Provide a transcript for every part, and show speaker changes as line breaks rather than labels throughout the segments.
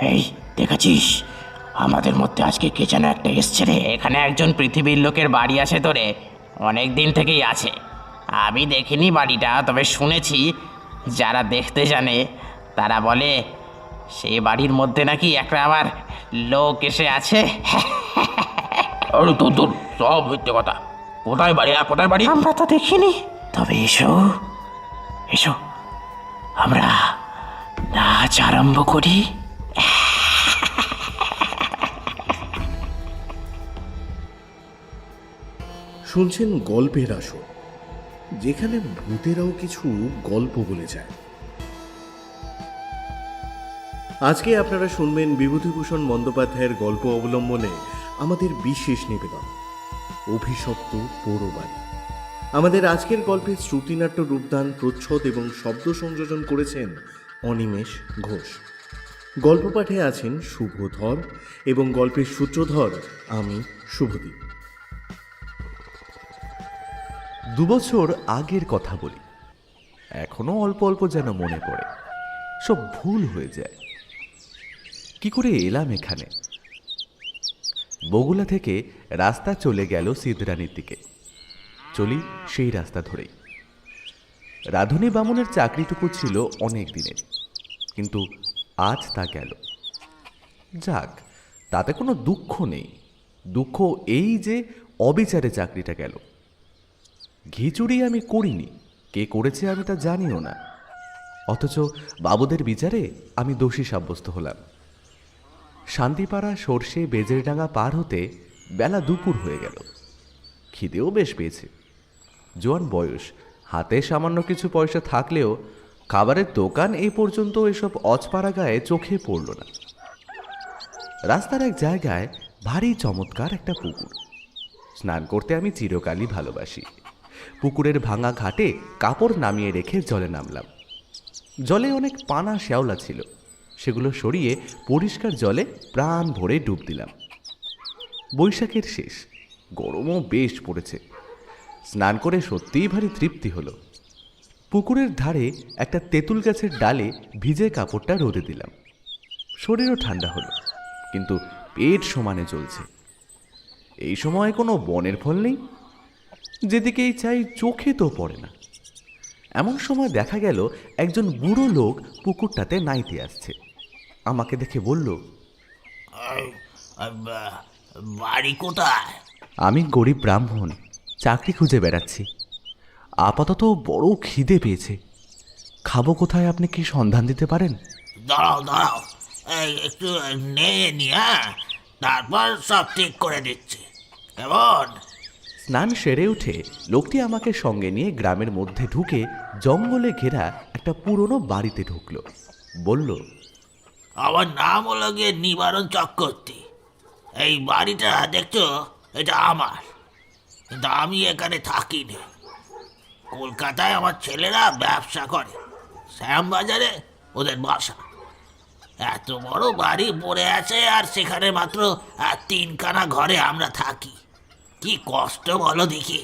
এই দেখেছিস, আমাদের মধ্যে আজকে কে যেন একটা এসছে রে।
এখানে একজন পৃথিবীর লোকের বাড়ি আছে তো রে, অনেক দিন থেকেই আছে। আমি দেখিনি বাড়িটা, তবে শুনেছি যারা দেখতে জানে তারা বলে সেই বাড়ির মধ্যে নাকি একটা আবার লোক এসে আছে।
আরে তোর তোর সব মিথ্যে কথা। কোথায় বাড়ি, কোথায় বাড়ি?
আমরা তো দেখিনি।
তবে এসো এসো, আমরা নাচ আরম্ভ করি।
শুনছেন গল্পের আসর, যেখানে ভূতেরাও কিছু গল্প বলে যায়। আজকে আপনারা শুনবেন বিভূতিভূষণ বন্দ্যোপাধ্যায়ের গল্প অবলম্বনে আমাদের বিশেষ নিবেদন অভিশপ্ত পোড়ো বাড়ি। আমাদের আজকের গল্পে শ্রুতিনাট্য রূপদান, প্রচ্ছদ এবং শব্দ সংযোজন করেছেন অনিমেষ ঘোষ। গল্প পাঠে আছেন শুভধর এবং গল্পের সূত্রধর আমি শুভদীপ।
2 বছর আগের কথা বলি, এখনো অল্প অল্প যেন মনে পড়ে, সব ভুল হয়ে যায়। কি করে এলাম এখানে? বগুলা থেকে রাস্তা চলে গেল সিদ্ধরানীর দিকে। চলি সেই রাস্তা ধরেই। রাধুনী বামুনের চাকরিটুকু ছিল অনেক দিনের, কিন্তু আজ তা গেল। যাক, তাতে কোনো দুঃখ নেই। দুঃখ এই যে অবিচারে চাকরিটা গেল। ঘিচুড়ি আমি করিনি, কে করেছে আমি তা জানিও না, অথচ বাবুদের বিচারে আমি দোষী সাব্যস্ত হলাম। শান্তিপাড়া সর্ষে বেজেরডাঙ্গা পার হতে বেলা দুপুর হয়ে গেল। খিদেও বেশ পেয়েছে। জোয়ান বয়স, হাতে সামান্য কিছু পয়সা থাকলেও খাবারের দোকান এই পর্যন্ত এসব অজপাড়া গায়ে চোখে পড়ল না। রাস্তার এক জায়গায় ভারী চমৎকার একটা পুকুর। স্নান করতে আমি চিরকালই ভালোবাসি। পুকুরের ভাঙা ঘাটে কাপড় নামিয়ে রেখে জলে নামলাম। জলে অনেক পানা শ্যাওলা ছিল, সেগুলো সরিয়ে পরিষ্কার জলে প্রাণ ভরে ডুব দিলাম। বৈশাখের শেষ, গরমও বেশ পড়েছে। স্নান করে সত্যিই ভারী তৃপ্তি হলো। পুকুরের ধারে একটা তেঁতুল গাছের ডালে ভিজে কাপড়টা রোদে দিলাম। শরীরও ঠান্ডা হলো, কিন্তু পেট সমানে জ্বলছে। এই সময় কোনো বনের ফল নেই, যেদিকেই চাই চোখে তো পড়ে না। এমন সময় দেখা গেল একজন বুড়ো লোক পুকুরটাতে নাইতে আসছে। আমাকে দেখে বলল,
বাড়ি কোথায়?
আমি গরিব ব্রাহ্মণ, চাকরি খুঁজে বেড়াচ্ছি। আপাতত বড় খিদে পেয়েছে। খাবো কোথায়, আপনি কি সন্ধান দিতে পারেন?
দাঁড়াও দাঁড়াও, এই একটু নিয়ে নি, হ্যাঁ, তারপর সব ঠিক করে দিচ্ছি। কেমন?
স্নান সেরে উঠে লোকটি আমাকে সঙ্গে নিয়ে গ্রামের মধ্যে ঢুকে জঙ্গলে ঘেরা একটা পুরনো বাড়িতে ঢুকলো। বলল,
আমার নাম হলো গিয়ে নিবারণ চক্রবর্তী। এই বাড়িটা দেখছো, এটা আমার, কিন্তু আমি এখানে থাকি না। কলকাতায় আমার ছেলেরা ব্যবসা করে, শ্যামবাজারে ওদের বাসা। এত বড় বাড়ি পড়ে আছে, আর সেখানে মাত্র 3খানা ঘরে আমরা থাকি। কি কষ্ট বলো দেখি।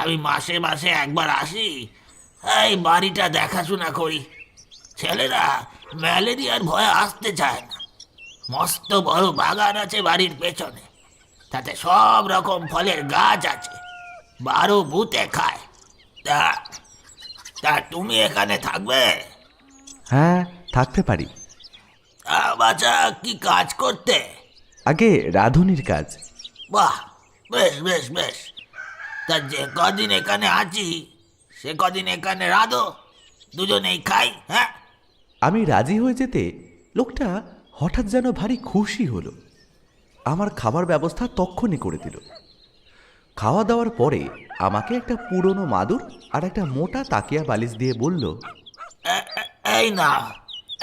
আমি মাসে মাসে একবার আসি, এই বাড়িটা দেখাশোনা করি। ছেলেরা ম্যালেরিয়ার ভয়ে আসতে চায় না। মস্ত বড় বাগান আছে বাড়ির পেছনে, তাতে সব রকম ফলের গাছ আছে, 12 ভূতে খায়। তা তা তুমি এখানে থাকবে?
হ্যাঁ, থাকতে পারি।
বাচ্চা, কি কাজ করতে?
আগে রাঁধুনির কাজ।
বাহ, বেশ বেশ বেশ। তা যে কদিন এখানে আছি, সে কদিন এখানে রাঁধো, দুজনেই খাই। হ্যাঁ,
আমি রাজি হয়ে যেতে লোকটা হঠাৎ যেন ভারী খুশি হলো। আমার খাবার ব্যবস্থা তক্ষণই করে দিল। খাওয়া দাওয়ার পরে আমাকে একটা পুরনো মাদুর আর একটা মোটা তাকিয়া বালিশ দিয়ে বলল,
এই না,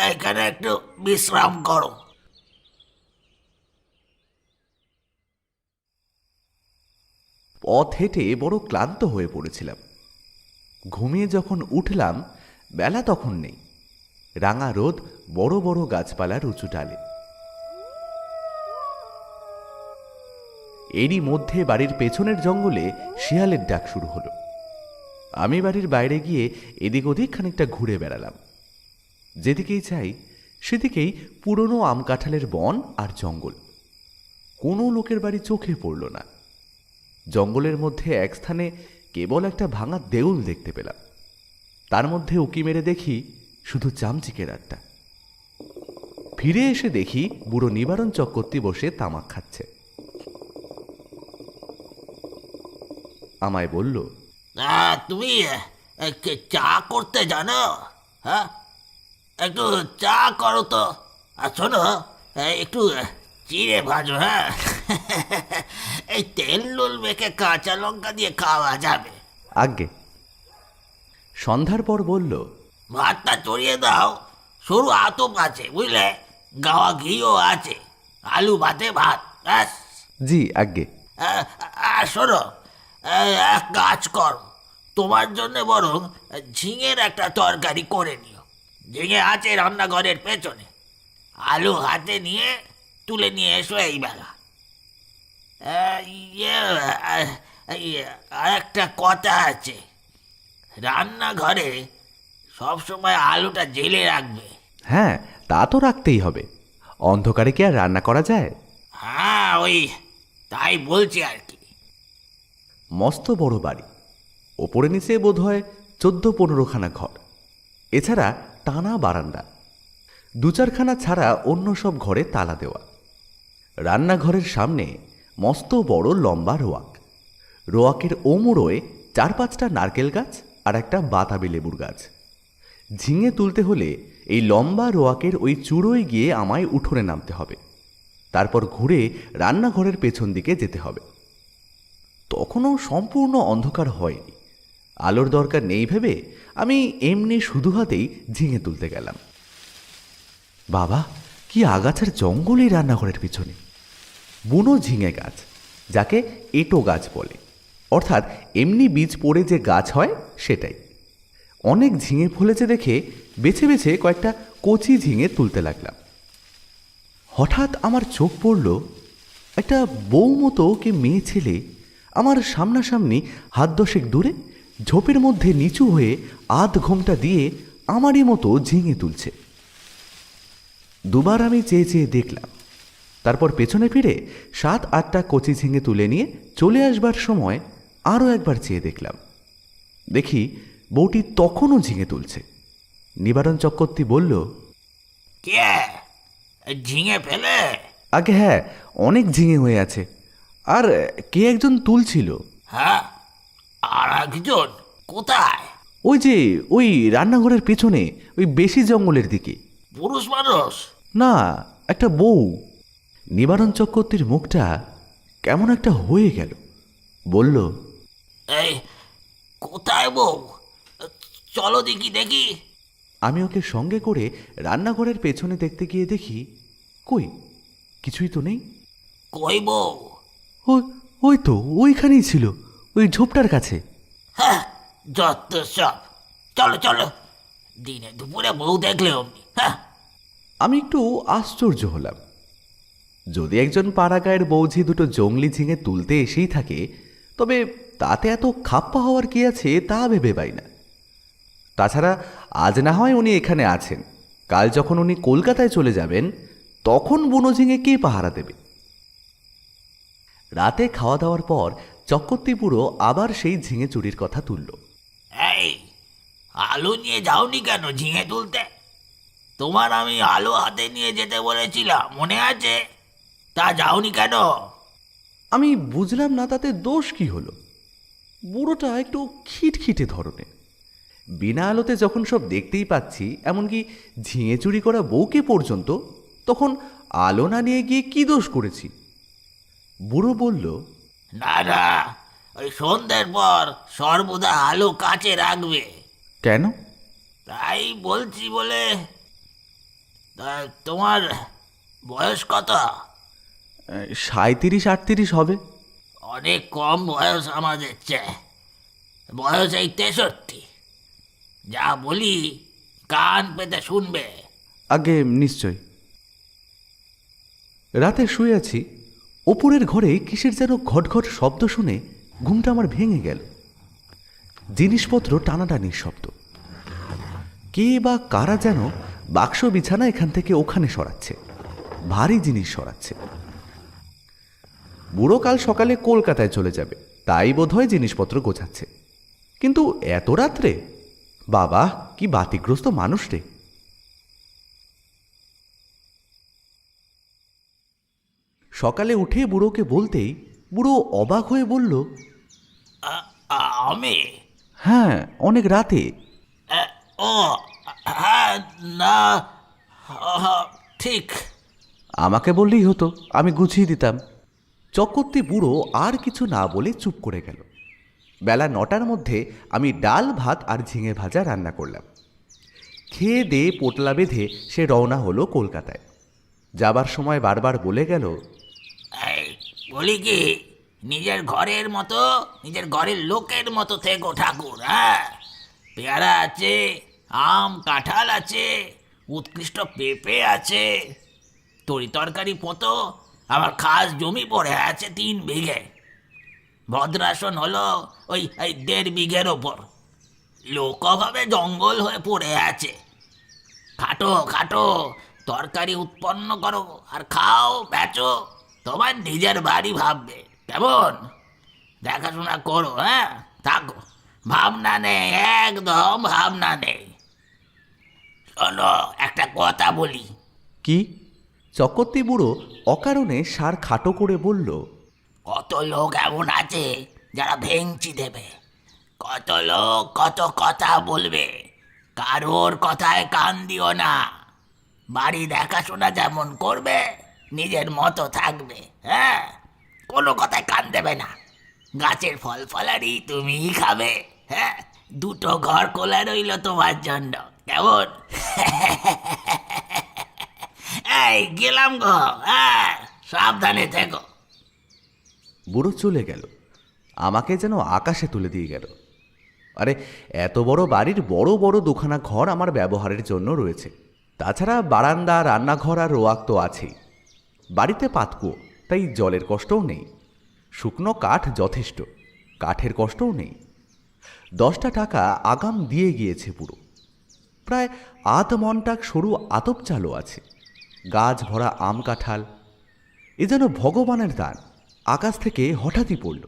এখানে একটু বিশ্রাম করো।
পথ হেঁটে বড় ক্লান্ত হয়ে পড়েছিলাম। ঘুমিয়ে যখন উঠলাম, বেলা তখন নেই। রাঙা রোদ বড় বড় গাছপালার উঁচু ডালে। এরই মধ্যে বাড়ির পেছনের জঙ্গলে শিয়ালের ডাক শুরু হলো। আমি বাড়ির বাইরে গিয়ে এদিক ওদিক খানিকটা ঘুরে বেড়ালাম। যেদিকেই চাই সেদিকেই পুরনো আম কাঁঠালের বন আর জঙ্গল। কোনো লোকের বাড়ি চোখে পড়ল না। জঙ্গলের মধ্যে এক স্থানে কেবল একটা ভাঙা দেউল দেখতে পেলাম। তার মধ্যে উকি মেরে দেখি শুধু চামচিকের আড্ডা। ফিরে এসে দেখি বুড়ো নিবারণ চক্রবর্তী বসে তামাক খাচ্ছে। আমায় বলল,
তুমি চা করতে জানো? হ্যাঁ, একটু চা করো তো। আর শোনো, একটু চিড়ে ভাজো। হ্যাঁ, এই তেল নুল মেখে কাঁচা লঙ্কা দিয়ে খাওয়া যাবে।
আজ্ঞে। সন্ধ্যার পর বলল,
ভাতটা চড়িয়ে দাও, সরু আতপ আছে বুঝলে, গাওয়া ঘিও আছে, আলু ভাতে ভাত ব্যাস।
জি আজ্ঞে।
আর শোনো, এক কাজ করো, তোমার জন্য বরং ঝিঙের একটা তরকারি করে নিও। ঝিঙে আছে রান্নাঘরের পেছনে, আলু হাতে নিয়ে তুলে নিয়ে এসো এই বেলা। আর একটা কথা আছে, রান্নাঘরে সবসময় আলুটা জেলে রাখবে।
হ্যাঁ, তা তো রাখতেই হবে, অন্ধকারে কি আর রান্না করা যায়?
হ্যাঁ, ওই তাই বলছি আর কি।
মস্ত বড় বাড়ি, ওপরে নিচে বোধ হয় 14-15খানা ঘর, এছাড়া টানা বারান্দা। 2-4খানা ছাড়া অন্য সব ঘরে তালা দেওয়া। রান্নাঘরের সামনে মস্ত বড় লম্বা রোয়াক। রোয়াকের ওমোড়োয় 4-5টা নারকেল গাছ আর একটা বাতাবি লেবুর গাছ। ঝিঙে তুলতে হলে এই লম্বা রোয়াকের ওই চূড়োয় গিয়ে আমায় উঠোনে নামতে হবে, তারপর ঘুরে রান্নাঘরের পেছন দিকে যেতে হবে। তখনও সম্পূর্ণ অন্ধকার হয়নি। আলোর দরকার নেই ভেবে আমি এমনি শুধু হাতেই ঝিঙে তুলতে গেলাম। বাবা, কি আগাছার জঙ্গল এই রান্নাঘরের পিছনে! বুনো ঝিঙে গাছ, যাকে এঁটো গাছ বলে, অর্থাৎ এমনি বীজ পড়ে যে গাছ হয় সেটাই। অনেক ঝিঙে ফলেছে দেখে বেছে বেছে কয়েকটা কচি ঝিঙে তুলতে লাগলাম। হঠাৎ আমার চোখ পড়ল, একটা বউ মতো কে মেয়ে ছেলে আমার সামনাসামনি হাত 10 দূরে ঝোপের মধ্যে নিচু হয়ে আধ ঘোমটা দিয়ে আমারই মতো ঝিঙে তুলছে। দুবার আমি চেয়ে চেয়ে দেখলাম, তারপর পেছনে ফিরে 7-8টা কচি ঝিঙে তুলে নিয়ে চলে আসবার সময় আরও একবার চেয়ে দেখলাম। দেখি বউটি তখনও ঝিঙে তুলছে। নিবারণ চক্রবর্তী বলল,
কে ঝিঙে ফেলে?
আগে হ্যাঁ, অনেক ঝিঙে হয়ে আছে। আর কে একজন তুলছিল।
হ্যাঁ, আর একজন কোথায়?
ওই যে ওই রান্নাঘরের পেছনে, ওই বেশি জঙ্গলের দিকে।
পুরুষ মানুষ?
না, একটা বউ। নিবারণ চক্রবর্তীর মুখটা কেমন একটা হয়ে গেল। বলল,
এই কোথায় বউ? চলো দেখি দেখি।
আমি ওকে সঙ্গে করে রান্নাঘরের পেছনে দেখতে গিয়ে দেখি, কই কিছুই তো নেই।
কই বউ?
ওই ওই তো ওইখানেই ছিল, ওই ঝোপটার কাছে।
হ্যাঁ, যত সব। চলো চলো, দিনে দুপুরে বউ দেখলে অমনি। হ্যাঁ,
আমি একটু আশ্চর্য হলাম। যদি একজন পাড়াগাঁয়ের বৌঝি দুটো জংলি ঝিঙে তুলতে এসেই থাকে, তবে তাতে এত খাপ্পা হওয়ার কি আছে তা ভেবে পাই না। তাছাড়া আজ না হয় উনি এখানে আছেন, কাল যখন উনি কলকাতায় চলে যাবেন তখন বুনো ঝিঙে কে পাহারা দেবে? রাতে খাওয়া দাওয়ার পর চক্রবর্তী বুড়ো আবার সেই ঝিঙে চুরির কথা তুলল।
এই আলু নিয়ে যাওনি কেন ঝিঙে তুলতে? তোমার আমি আলু হাতে নিয়ে যেতে বলেছিলাম, মনে আছে? তা যাওনি কেন?
আমি বুঝলাম না তাতে দোষ কি হলো। বুড়োটা একটু খিটখিটে ধরনের। বিনা আলোতে যখন সব দেখতেই পাচ্ছি, এমনকি ঝিঙে চুরি করা বউকে পর্যন্ত, তখন আলো না নিয়ে গিয়ে কি দোষ করেছি? বুড়ো বলল,
না না, ওই সন্ধ্যের পর সর্বদা আলু কাছে রাখবে।
কেন?
তাই বলছি বলে। তা তোমার বয়স কত?
37-38 হবে।
অনেক কম বয়স আমাদের চেয়ে। বয়স এই 63। যা বলি কান পেতে শুনবে।
আগে নিশ্চয়। রাতে শুয়ে আছি, ওপরের ঘরে কিসের যেন ঘটঘট শব্দ শুনে ঘুমটা আমার ভেঙে গেল। জিনিসপত্র টানাটানির শব্দ। কে বা কারা যেন বাক্স বিছানা এখান থেকে ওখানে সরাচ্ছে, ভারী জিনিস সরাচ্ছে। বুড়ো কাল সকালে কলকাতায় চলে যাবে, তাই বোধহয় জিনিসপত্র গোছাচ্ছে। কিন্তু এত রাত্রে? বাবা, কি বাতিগ্রস্ত মানুষ রে। সকালে উঠে বুড়োকে বলতেই বুড়ো অবাক হয়ে বলল,
আমি?
হ্যাঁ, অনেক রাতে।
ও হ্যাঁ, না, ঠিক।
আমাকে বললেই হতো, আমি গুছিয়ে দিতাম। চক্রবর্তী বুড়ো আর কিছু না বলে চুপ করে গেল। বেলা 9টার মধ্যে আমি ডাল ভাত আর ঝিঙে ভাজা রান্না করলাম। খেয়ে দিয়ে পোটলা বেঁধে সে রওনা হলো কলকাতায়। যাবার সময় বারবার বলে গেল,
এই বলি কি, নিজের ঘরের মতো, নিজের ঘরের লোকের মতো থেকো ঠাকুর। হ্যাঁ, পেয়ারা আছে, আম কাঁঠাল আছে, উৎকৃষ্ট পেঁপে আছে, তরি তরকারি পতো আমার খাস জমি পড়ে আছে 3 বিঘে। ভদ্রাসন হলো ওই 1.5 বিঘের ওপর। লোক অভাবে জঙ্গল হয়ে পড়ে আছে। খাটো খাটো তরকারি উৎপন্ন করো আর খাও, বেচো, তোমার নিজের বাড়ি ভাববে। কেমন? দেখাশোনা করো, হ্যাঁ, থাকো, ভাবনা নেই, একদম ভাবনা নেই। শোনো, একটা কথা বলি।
কি? চক্রবর্তী বুড়ো অকারণে সার খাটো করে বলল,
কত লোক এমন আছে যারা ভেঙচি দেবে, কত লোক কত কথা বলবে, কারোর কথায় কান দিও না। বাড়ি দেখাশোনা যেমন করবে, নিজের মতো থাকবে। হ্যাঁ, কোনো কথায় কান দেবে না। গাছের ফল ফলারি তুমিই খাবে। হ্যাঁ, 2টো ঘর খোলা রইল তোমার জন্য। কেমন? এই গেলাম গো। হ্যাঁ, সাবধানে থেকো।
বুড়ো চলে গেল, আমাকে যেন আকাশে তুলে দিয়ে গেল। আরে, এত বড় বাড়ির বড় বড় দুখানা ঘর আমার ব্যবহারের জন্য রয়েছে। তাছাড়া বারান্দা, রান্নাঘর আর রোয়াক তো আছেই। বাড়িতে পাতকুয়ো, তাই জলের কষ্টও নেই। শুকনো কাঠ যথেষ্ট, কাঠের কষ্টও নেই। 10টা টাকা আগাম দিয়ে গিয়েছে পুরো। প্রায় 8 মণটাক সরু আতপ চালও আছে। গাছ ভরা আম কাঁঠাল, এ যেন ভগবানের দান, আকাশ থেকে হঠাৎই পড়ল।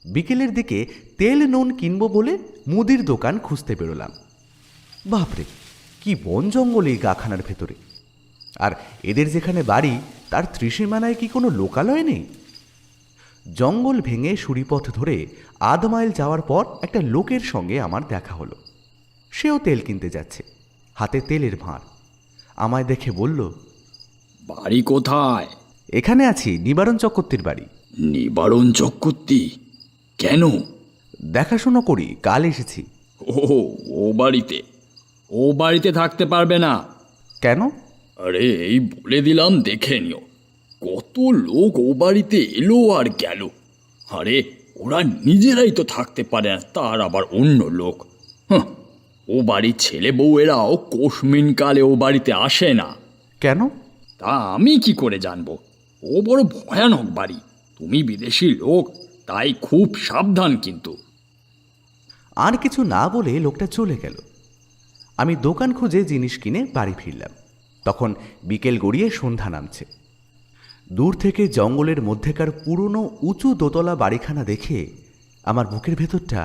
বিকেলের দিকে তেল নুন কিনবো বলে মুদির দোকান খুঁজতে বেরোলাম। বাপরে, কি বন জঙ্গল এই গাখানার ভেতরে! আর এদের যেখানে বাড়ি, তার ত্রিসীমানায় কি কোনো লোকালয় নেই? জঙ্গল ভেঙে সুড়িপথ ধরে 1/2 মাইল যাওয়ার পর একটা লোকের সঙ্গে আমার দেখা হলো। সেও তেল কিনতে যাচ্ছে, হাতে তেলের ভাঁড়। আমায় দেখে বলল,
বাড়ি কোথায়?
এখানে আছি, নিবারণ চক্রবর্তীর বাড়ি।
নিবারণ চক্রবর্তী? কেন?
দেখাশুনো করি, কাল এসেছি।
ও ও বাড়িতে? ও বাড়িতে থাকতে পারবে না।
কেন?
আরে, এই বলে দিলাম, দেখে নিও। কত লোক ও বাড়িতে এলো আর গেল। আরে, ওরা নিজেরাই তো থাকতে পারে না, তার আবার অন্য লোক। হাহ, ও বাড়ির ছেলে বউয়েরাও কোশমিন কালে ও বাড়িতে আসে না।
কেন?
তা আমি কি করে জানবো? ও বড় ভয়ানক বাড়ি। তুমি বিদেশি লোক, তাই খুব সাবধান কিন্তু।
আর কিছু না বলে লোকটা চলে গেল। আমি দোকান খুঁজে জিনিস কিনে বাড়ি ফিরলাম। তখন বিকেল গড়িয়ে সন্ধ্যা নামছে। দূর থেকে জঙ্গলের মধ্যেকার পুরনো উঁচু দোতলা বাড়িখানা দেখে আমার বুকের ভেতরটা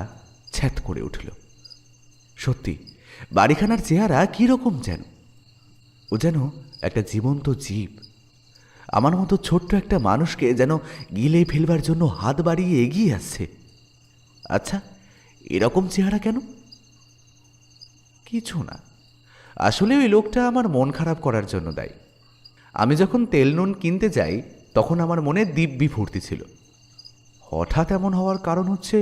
ছ্যাঁত করে উঠল। সত্যি, বাড়িখানার চেহারা কীরকম যেন। ও যেন একটা জীবন্ত জীব। আমার মতো ছোট্ট একটা মানুষকে যেন গিলে ফেলবার জন্য হাত বাড়িয়ে এগিয়ে আসছে। আচ্ছা, এরকম চেহারা কেন? কিছু না, আসলে ওই লোকটা আমার মন খারাপ করার জন্য দায়ী। আমি যখন তেল নুন কিনতে যাই, তখন আমার মনে দিব্যি ফুর্তি ছিল। হঠাৎ এমন হওয়ার কারণ হচ্ছে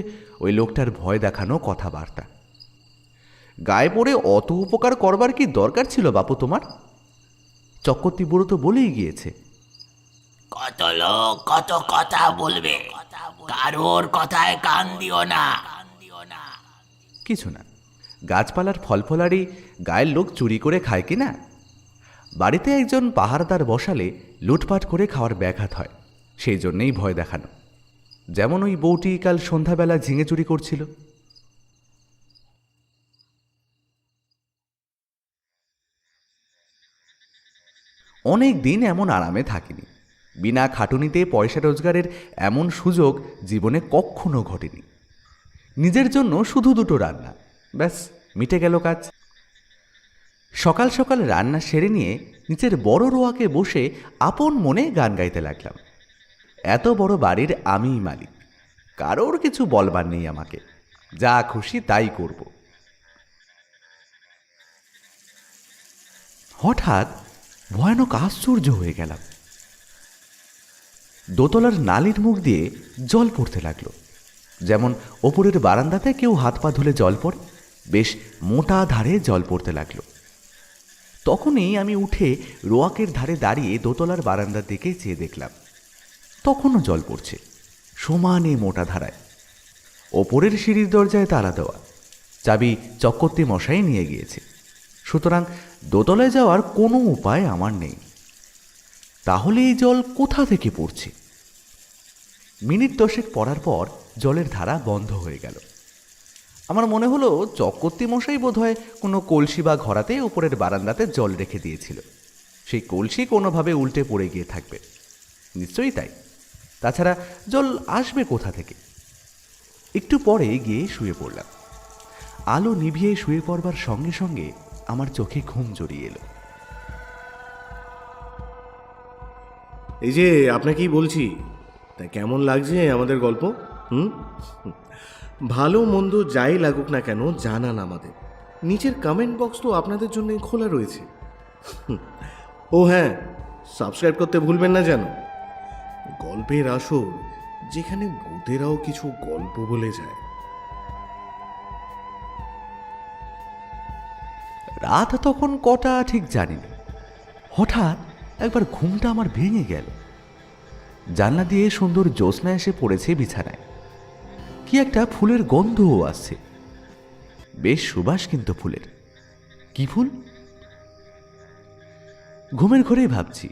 ওই লোকটার ভয় দেখানো কথাবার্তা। গায়ে পড়ে অত উপকার করবার কি দরকার ছিল বাপু তোমার? চক্রবর্তী বুড়ো তো বলেই গিয়েছে,
কত লোক কত কথা বলবে, কারোর কথায় কান দিও না।
কিছু না, গাছপালার ফলফলারি গায়ের লোক চুরি করে খায় কি না? বাড়িতে একজন পাহারাদার বসালে লুটপাট করে খাওয়ার ব্যাঘাত হয়, সেই জন্যেই ভয় দেখানো। যেমন ওই বউটি কাল সন্ধ্যাবেলা ঝিঙে চুরি করছিল, অনেক দিন এমন আরামে থাকিনি। বিনা খাটুনিতে পয়সা রোজগারের এমন সুযোগ জীবনে কখনো ঘটেনি। নিজের জন্য শুধু দুটো রান্না, ব্যাস মিটে গেল কাজ। সকাল সকাল রান্না সেরে নিয়ে নিচের বড় রোয়াকে বসে আপন মনে গান গাইতে লাগলাম। এত বড় বাড়ির আমিই মালিক, কারোর কিছু বলবার নেই আমাকে, যা খুশি তাই করব। হঠাৎ ভয়ানক আশ্চর্য হয়ে গেলাম। দোতলার নালির মুখ দিয়ে জল পড়তে লাগলো, যেমন ওপরের বারান্দাতে কেউ হাত পা ধুলে জল পড়ে, বেশ মোটা ধারে জল পড়তে লাগলো। তখনই আমি উঠে রোয়াকের ধারে দাঁড়িয়ে দোতলার বারান্দার দিকে চেয়ে দেখলাম, তখনও জল পড়ছে সমানে মোটা ধারায়। ওপরের সিঁড়ির দরজায় তালা দেওয়া, চাবি চক্রবর্তী মশাই নিয়ে গিয়েছে, সুতরাং দোতলায় যাওয়ার কোনো উপায় আমার নেই। তাহলে এই জল কোথা থেকে পড়ছে? মিনিট 10 পড়ার পর জলের ধারা বন্ধ হয়ে গেল। আমার মনে হলো চক্রবর্তী মশাই বোধহয় কোনো কলসি বা ঘরাতে উপরের বারান্দাতে জল রেখে দিয়েছিল, সেই কলসি কোনোভাবে উল্টে পড়ে গিয়ে থাকবে, নিশ্চয়ই তাই। তাছাড়া জল আসবে কোথা থেকে? একটু পরে গিয়ে শুয়ে পড়লাম। আলো নিভিয়ে শুয়ে পড়বার সঙ্গে সঙ্গে আমার চোখে ঘুম জড়িয়ে এলো।
এই যে আপনাকেই বলছি, তা কেমন লাগছে আমাদের গল্প? ভালো মন্দ যাই লাগুক না কেন জানান আমাদের। নিচের কমেন্ট বক্স তো আপনাদের জন্যই খোলা রয়েছে। ও হ্যাঁ, সাবস্ক্রাইব করতে ভুলবেন না যেন। গল্পের আসর, যেখানে ভূতেরাও কিছু গল্প বলে যায়।
রাত তখন কটা ঠিক জানি না, হঠাৎ একবার ঘুমটা আমার ভেঙে গেল। জানলা দিয়ে সুন্দর জ্যোৎস্না এসে পড়েছে বিছানায়, কি একটা ফুলের গন্ধও আসছে, বেশ সুবাস কিন্তু ফুলের। কি ফুল? ঘুমের ঘরেই ভাবছি,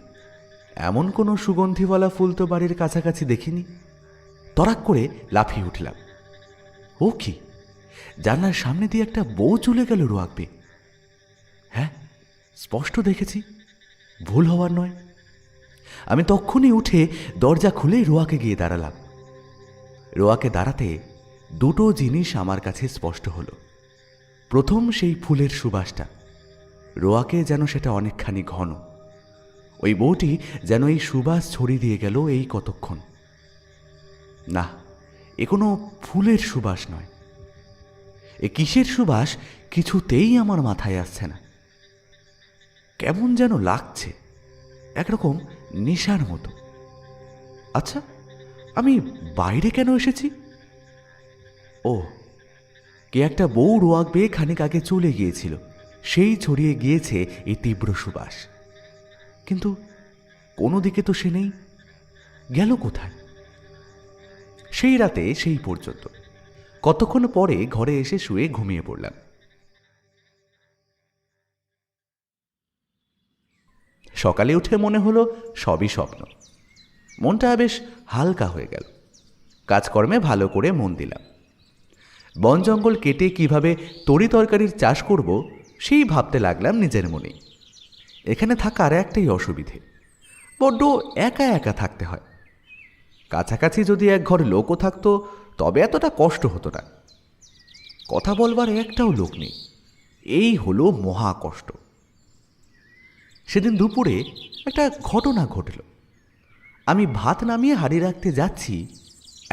এমন কোনো সুগন্ধিওয়ালা ফুল তো বাড়ির কাছাকাছি দেখিনি। তরাক করে লাফিয়ে উঠলাম। ও কি, জানলার সামনে দিয়ে একটা বউ চলে গেল রোয়াকবে। হ্যাঁ, স্পষ্ট দেখেছি, ভুল হওয়ার নয়। আমি তক্ষুনি উঠে দরজা খুলেই রোয়াকে গিয়ে দাঁড়ালাম। রোয়াকে দাঁড়াতে দুটো জিনিস আমার কাছে স্পষ্ট হলো। প্রথম, সেই ফুলের সুবাসটা, রোয়াকে যেন সেটা অনেকখানি ঘন। ওই বউটি যেন এই সুবাস ছড়িয়ে দিয়ে গেল এই কতক্ষণ। না, এ কোনো ফুলের সুবাস নয়। এ কিসের সুবাস কিছুতেই আমার মাথায় আসছে না। কেমন যেন লাগছে, একরকম নেশার মতো। আচ্ছা, আমি বাইরে কেন এসেছি? ও, কে একটা বউ রোয়াক বেয়ে খানিক আগে চলে গিয়েছিল, সেই ছড়িয়ে গিয়েছে এই তীব্র সুবাস। কিন্তু কোনো দিকে তো সে নেই, গেল কোথায়? সেই রাতে সেই পর্যন্ত। কতক্ষণ পরে ঘরে এসে শুয়ে ঘুমিয়ে পড়লাম। সকালে উঠে মনে হলো সবই স্বপ্ন। মনটা বেশ হালকা হয়ে গেল। কাজকর্মে ভালো করে মন দিলাম। বন জঙ্গল কেটে কিভাবে তরি তরকারির চাষ করব সেই ভাবতে লাগলাম নিজের মনে। এখানে থাকার একটাই অসুবিধে, বড্ড একা একা থাকতে হয়। কাছাকাছি যদি এক ঘর লোকও থাকতো তবে এতটা কষ্ট হতো না। কথা বলবার একটাও লোক নেই, এই হলো মহা কষ্ট। সেদিন দুপুরে একটা ঘটনা ঘটল। আমি ভাত নামিয়ে হাঁড়ি রাখতে যাচ্ছি,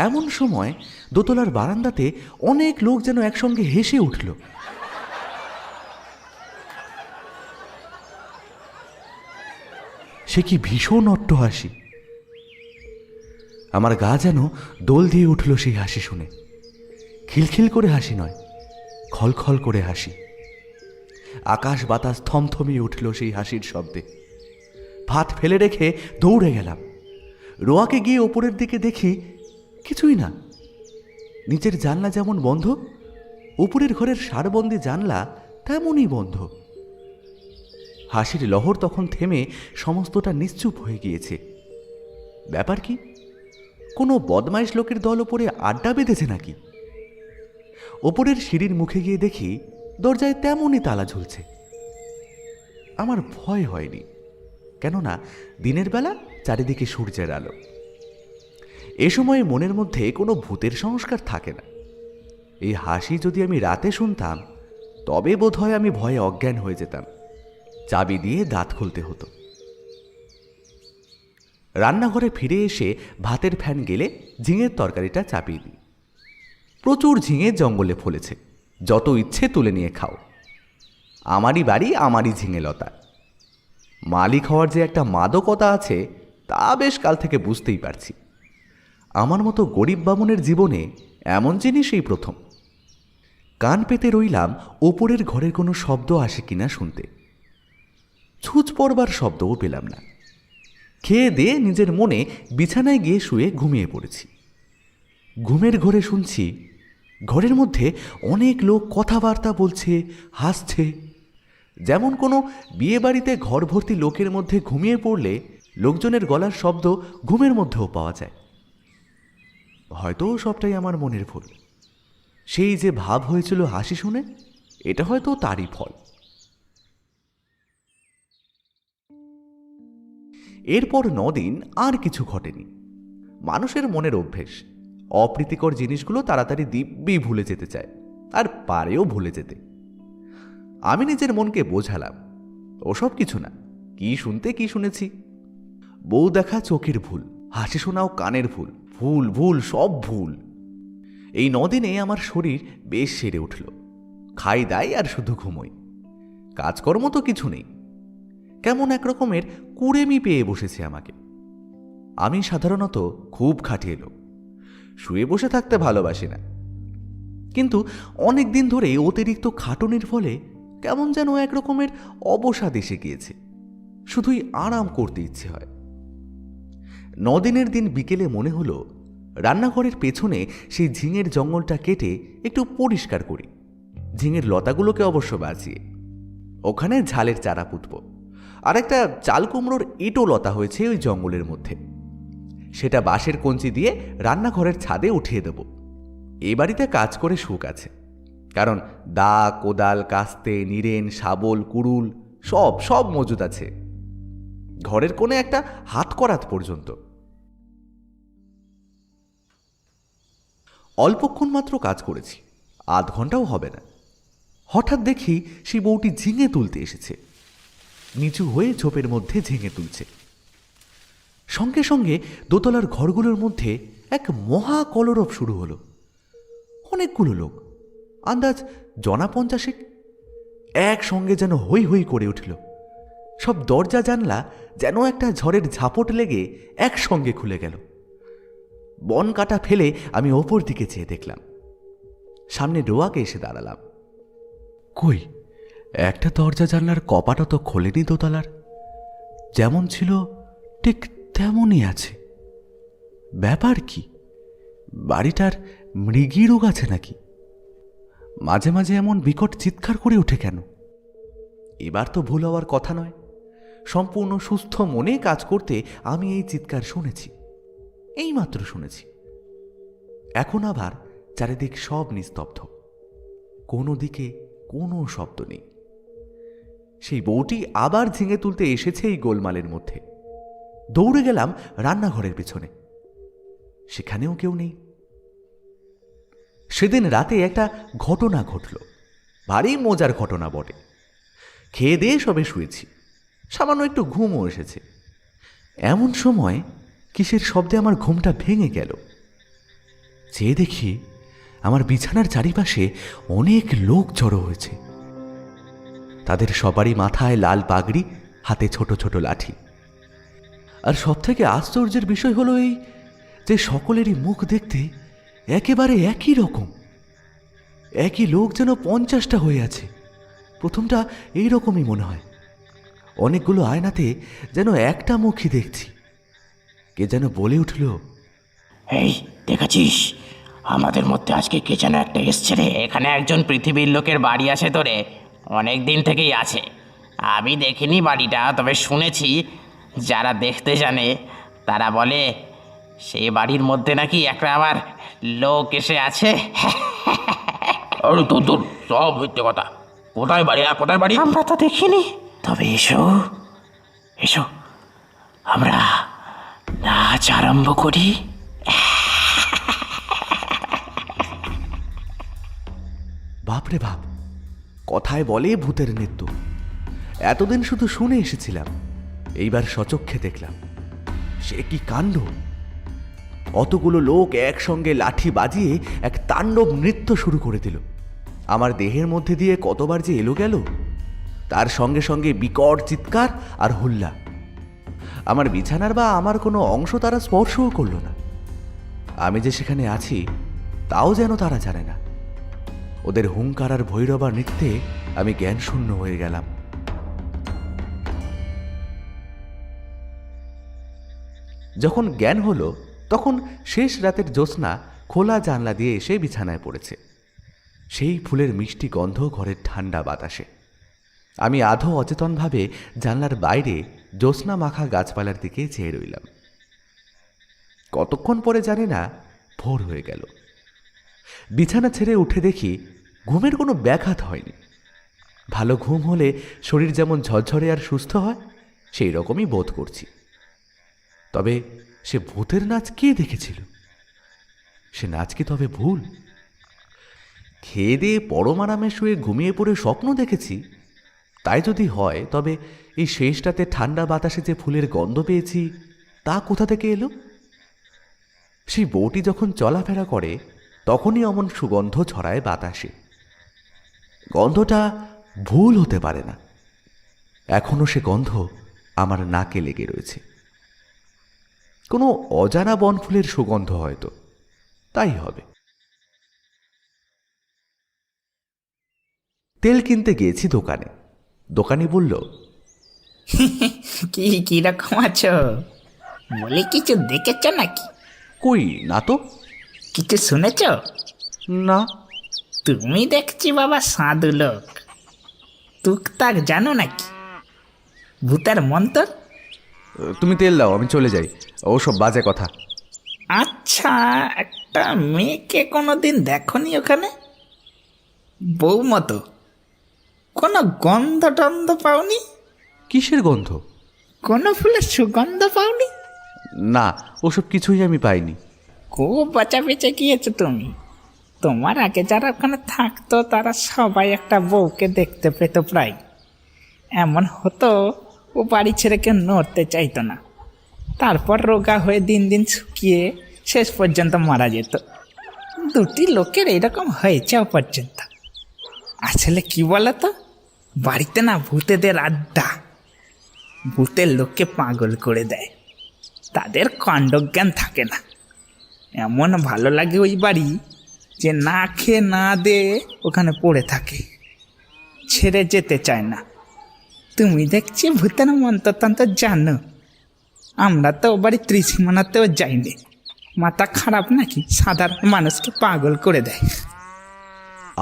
এমন সময় দোতলার বারান্দাতে অনেক লোক যেন একসঙ্গে হেসে উঠল। সে কি ভীষণ অট্টহাসি! আমার গা যেন দোল দিয়ে উঠল সেই হাসি শুনে। খিলখিল করে হাসি নয়, খলখল করে হাসি। আকাশ বাতাস থমথমিয়ে উঠল সেই হাসির শব্দে। ভাত ফেলে রেখে দৌড়ে গেলাম। রোয়াকে গিয়ে ওপরের দিকে দেখি, কিছুই না। নিচের জানলা যেমন বন্ধ, উপরের ঘরের সারবন্দি জানলা তেমনই বন্ধ। হাসির লহর তখন থেমে সমস্তটা নিশ্চুপ হয়ে গিয়েছে। ব্যাপার কি? কোনো বদমাইশ লোকের দল ওপরে আড্ডা বেঁধেছে নাকি? ওপরের সিঁড়ির মুখে গিয়ে দেখি দরজায় তেমনই তালা ঝুলছে। আমার ভয় হয়নি, কেননা দিনের বেলা চারিদিকে সূর্যের আলো। এ সময় মনের মধ্যে কোনো ভূতের সংস্কার থাকে না। এই হাসি যদি আমি রাতে শুনতাম তবে বোধহয় আমি ভয়ে অজ্ঞান হয়ে যেতাম। চাবি দিয়ে দাঁত খুলতে হতো। রান্নাঘরে ফিরে এসে ভাতের ফ্যান গেলে ঝিঙের তরকারিটা চাপিয়ে দিই। প্রচুর ঝিঙে জঙ্গলে ফলেছে, যত ইচ্ছে তুলে নিয়ে খাও। আমারই বাড়ি, আমারই ঝিঙে লতা। মালিক হওয়ার যে একটা মাদকতা আছে তা বেশ কাল থেকে বুঝতেই পারছি। আমার মতো গরিব বামুনের জীবনে এমন জিনিস এই প্রথম। কান পেতে রইলাম ওপরের ঘরের কোনো শব্দ আসে কিনা শুনতে। ছুঁচ পড়বার শব্দও পেলাম না। খেয়ে দিয়ে নিজের মনে বিছানায় গিয়ে শুয়ে ঘুমিয়ে পড়েছি। ঘুমের ঘরে শুনছি ঘরের মধ্যে অনেক লোক কথাবার্তা বলছে, হাসছে। যেমন কোনো বিয়ে বাড়িতে ঘর ভর্তি লোকের মধ্যে ঘুমিয়ে পড়লে লোকজনের গলার শব্দ ঘুমের মধ্যেও পাওয়া যায়। হয়তো সবটাই আমার মনের ভুল। সেই যে ভাব হয়েছিল হাসি শুনে, এটা হয়তো তারই ফল। এরপর 9 দিন আর কিছু ঘটেনি। মানুষের মনের অভ্যেস, অপ্রীতিকর জিনিসগুলো তাড়াতাড়ি দিব্যি ভুলে যেতে চায়, আর পারেও ভুলে যেতে। আমি নিজের মনকে বোঝালাম ওসব কিছু না, কি শুনতে কি শুনেছি। বউ দেখা চোখের ভুল, হাসি শোনাও কানের ভুল, ভুল ভুল সব ভুল। এই 9 দিনে আমার শরীর বেশ সেরে উঠল। খাই দাই আর শুধু ঘুমোই। কাজকর্ম তো কিছু নেই। কেমন এক রকমের কুড়েমি পেয়ে বসেছে আমাকে। আমি সাধারণত খুব খাটিয়ে লোক, শুয়ে বসে থাকতে ভালোবাসি না। কিন্তু অনেক দিন ধরে অতিরিক্ত খাটুনির ফলে কেমন যেন এক রকমের অবসাদ এসে গিয়েছে। শুধুই আরাম করতে ইচ্ছে হয়। 9 দিনের দিন বিকেলে মনে হলো রান্নাঘরের পেছনে সেই ঝিঙের জঙ্গলটা কেটে একটু পরিষ্কার করি। ঝিঙের লতাগুলোকে অবশ্য বাঁচিয়ে ওখানে ঝালের চারা পুঁতব। আর একটা চাল কুমড়োর ইটো লতা হয়েছে ওই জঙ্গলের মধ্যে, সেটা বাঁশের কঞ্চি দিয়ে রান্নাঘরের ছাদে উঠিয়ে দেব। এ বাড়িতে কাজ করে সুখ আছে, কারণ দা, কোদাল, কাস্তে, নিরেন, শাবল, কুড়ুল সব সব মজুদ আছে। ঘরের কোণে একটা হাত করাত পর্যন্ত। অল্পক্ষণ মাত্র কাজ করেছি, আধ ঘন্টাও হবে না। হঠাৎ দেখি সেই বউটি ঝিঙে তুলতে এসেছে। নিচু হয়ে ঝোপের মধ্যে ঝিঙে তুলছে। সঙ্গে সঙ্গে দোতলার ঘরগুলোর মধ্যে এক মহা কলরব শুরু হলো। অনেকগুলো লোক, আন্দাজ 50 একসঙ্গে যেন হই হই করে উঠল। সব দরজা জানলা যেন একটা ঝড়ের ঝাপট লেগে একসঙ্গে খুলে গেল। বন কাটা ফেলে আমি ওপর দিকে চেয়ে দেখলাম। সামনে ডোয়াকে এসে দাঁড়ালাম। কই, একটা দরজা জানলার কপাটও তো খোলেনি দোতলার। যেমন ছিল ঠিক তেমনই আছে। ব্যাপার কি? বাড়িটার মৃগী রোগ আছে নাকি? মাঝে মাঝে এমন বিকট চিৎকার করে ওঠে কেন? এবার তো ভুল হওয়ার কথা নয়। সম্পূর্ণ সুস্থ মনে কাজ করতে আমি এই চিৎকার শুনেছি, এইমাত্র শুনেছি। এখন আবার চারিদিক সব নিস্তব্ধ, কোনো দিকে কোনো শব্দ নেই। সেই বউটি আবার ঝিঙে তুলতে এসেছে এই গোলমালের মধ্যে। দৌড়ে গেলাম রান্নাঘরের পিছনে, সেখানেও কেউ নেই। সেদিন রাতে একটা ঘটনা ঘটল, ভারী মজার ঘটনা বটে। খেয়ে দিয়ে সবে শুয়েছি, সামান্য একটু ঘুমও এসেছে। এমন সময় কিসের শব্দে আমার ঘুমটা ভেঙে গেল। চেয়ে দেখি আমার বিছানার চারিপাশে অনেক লোক জড়ো হয়েছে। তাদের সবারই মাথায় লাল পাগড়ি, হাতে ছোট ছোট লাঠি। আর সব থেকে আশ্চর্যের বিষয় হলো এই যে সকলেরই মুখ দেখতে একেবারে একই রকম। একই লোক যেন 50টা হয়ে আছে। প্রথমটা এই রকমই মনে হয়। অনেকগুলো আয়নাতে যেন একটা মুখই দেখছি। কে যেন বলে উঠল,
এই দেখেছিস, আমাদের মধ্যে আজকে কে যেন একটা এসছে রে। এখানে একজন পৃথিবীর লোকের বাড়ি আছে তো রে, অনেক দিন থেকেই আছে। আমি দেখিনি বাড়িটা, তবে শুনেছি যারা দেখতে জানে তারা বলে সেই বাড়ির মধ্যে নাকি একটা আবার লোক এসে আছে।
আরে তোর তোর সব মিথ্যে কথা। কোথায় বাড়ি? কোথায় বাড়ি?
আমরা তো দেখিনি, তবে এসো এসো আমরা নাচ আরম্ভ করি।
বাপরে বাপ, কথায় বলে ভূতের নৃত্য। এতদিন শুধু শুনে এসেছিলাম, এইবার সচক্ষে দেখলাম। সে কি কাণ্ড! অতগুলো লোক একসঙ্গে লাঠি বাজিয়ে এক তাণ্ডব নৃত্য শুরু করে দিল। আমার দেহের মধ্যে দিয়ে কতবার যে এলো গেল, তার সঙ্গে সঙ্গে বিকট চিৎকার আর হুল্লা। আমার বিছানার বা আমার কোনো অংশ তারা স্পর্শও করল না। আমি যে সেখানে আছি তাও যেন তারা জানে না। ওদের হুঙ্কার আর ভৈরবা নৃত্যে আমি জ্ঞানশূন্য হয়ে গেলাম। যখন জ্ঞান হলো তখন শেষ রাতের জ্যোৎস্না খোলা জানলা দিয়ে এসে বিছানায় পড়েছে। সেই ফুলের মিষ্টি গন্ধ ঘরের ঠান্ডা বাতাসে। আমি আধো অচেতনভাবে জানলার বাইরে জ্যোৎস্না মাখা গাছপালার দিকে চেয়ে রইলাম। কতক্ষণ পরে জানি না ভোর হয়ে গেল। বিছানা ছেড়ে উঠে দেখি ঘুমের কোনো ব্যাঘাত হয়নি। ভালো ঘুম হলে শরীর যেমন ঝরঝরে আর সুস্থ হয়, সেই রকমই বোধ করছি। তবে সে ভূতের নাচ কে দেখেছিল? সে নাচ কি তবে ভুল? খেয়ে দিয়ে পরম আরামে শুয়ে ঘুমিয়ে পড়ে স্বপ্ন দেখেছি? তাই যদি হয় তবে এই শেষ রাতে ঠান্ডা বাতাসে যে ফুলের গন্ধ পেয়েছি তা কোথা থেকে এলো? সেই বউটি যখন চলাফেরা করে তখনই অমন সুগন্ধ ছড়ায় বাতাসে। গন্ধটা ভুল হতে পারে না। এখনো সে গন্ধ আমার নাকে লেগে রয়েছে। কোনো অজানা বনফুলের সুগন্ধ হয়তো, তাই হবে। তেল কিনতে গিয়েছি দোকানে। দোকানি বলল,
কিরকম আছো? বলে কিছু দেখেছ নাকি?
কই না তো।
কিছু শুনেছ?
না।
তুমি দেখছি বাবা সাধু লোক, টুকটাক জানো নাকি ভূতের মন্ত্র?
তুমি তেল দাও, আমি চলে যাই। ওসব বাজে কথা।
আচ্ছা, একটা মেয়েকে কোনোদিন দেখনি ওখানে? বউ মতো কোনো গন্ধ টন্ধ পাওনি?
কিসের গন্ধ?
কোনো ফুলের সুগন্ধ পাওনি?
না, ওসব কিছুই আমি পাইনি।
খুব বাঁচা বেঁচে গিয়েছো তুমি। তোমার আগে যারা ওখানে থাকতো তারা সবাই একটা বউকে দেখতে পেত প্রায়। এমন হতো ও বাড়ি ছেড়ে কেউ নড়তে চাইতো না। তারপর রোগা হয়ে দিন দিন শুকিয়ে শেষ পর্যন্ত মারা যেত। দুটি লোকের এরকম হয়েছে পর্যন্ত। আসলে কি বলতো, বাড়িতে না ভূতেদের আড্ডা। ভূতের লোককে পাগল করে দেয়, তাদের কাণ্ডজ্ঞান থাকে না। এমন ভালো লাগে ওই বাড়ি যে না খেয়ে না দে ওখানে পড়ে থাকে, ছেড়ে যেতে চায় না। তুমি দেখছি ভূতের মন্ত্রতন্ত্র জানো। আমরা তো ও বাড়ি ত্রিসীমানাতেও যাইনি। মাথা খারাপ নাকি? সাধারণ মানুষকে পাগল করে দেয়।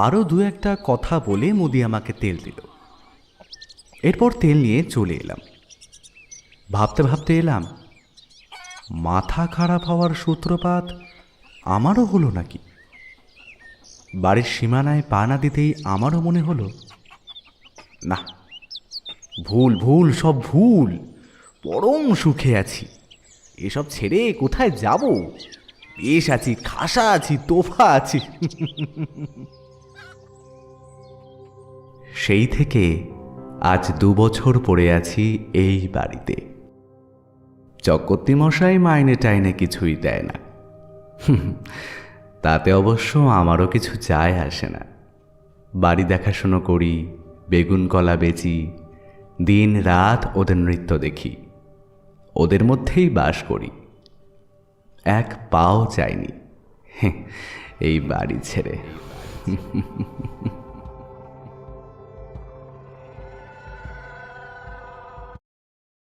আরও দু একটা কথা বলে মুদি আমাকে তেল দিল। এরপর তেল নিয়ে চলে এলাম। ভাবতে ভাবতে এলাম, মাথা খারাপ হওয়ার সূত্রপাত আমারও হলো নাকি? বাড়ির সীমানায় পা না দিতেই আমারও মনে হলো, না, ভুল ভুল, সব ভুল। পরম সুখে আছি। এসব ছেড়ে কোথায় যাব? বেশ আছি, খাসা আছি, তোফা আছি। সেই থেকে আজ 2 বছর পড়ে আছি এই বাড়িতে। চক্রবর্তী মশাই মাইনে টাইনে কিছুই দেয় না। তাতে অবশ্য আমারও কিছু যায় আসে না। বাড়ি দেখাশুনো করি, বেগুন কলা বেচি, দিন রাত ওদের নৃত্য দেখি, ওদের মধ্যেই বাস করি। এক পাও চাইনি এই বাড়ি ছেড়ে।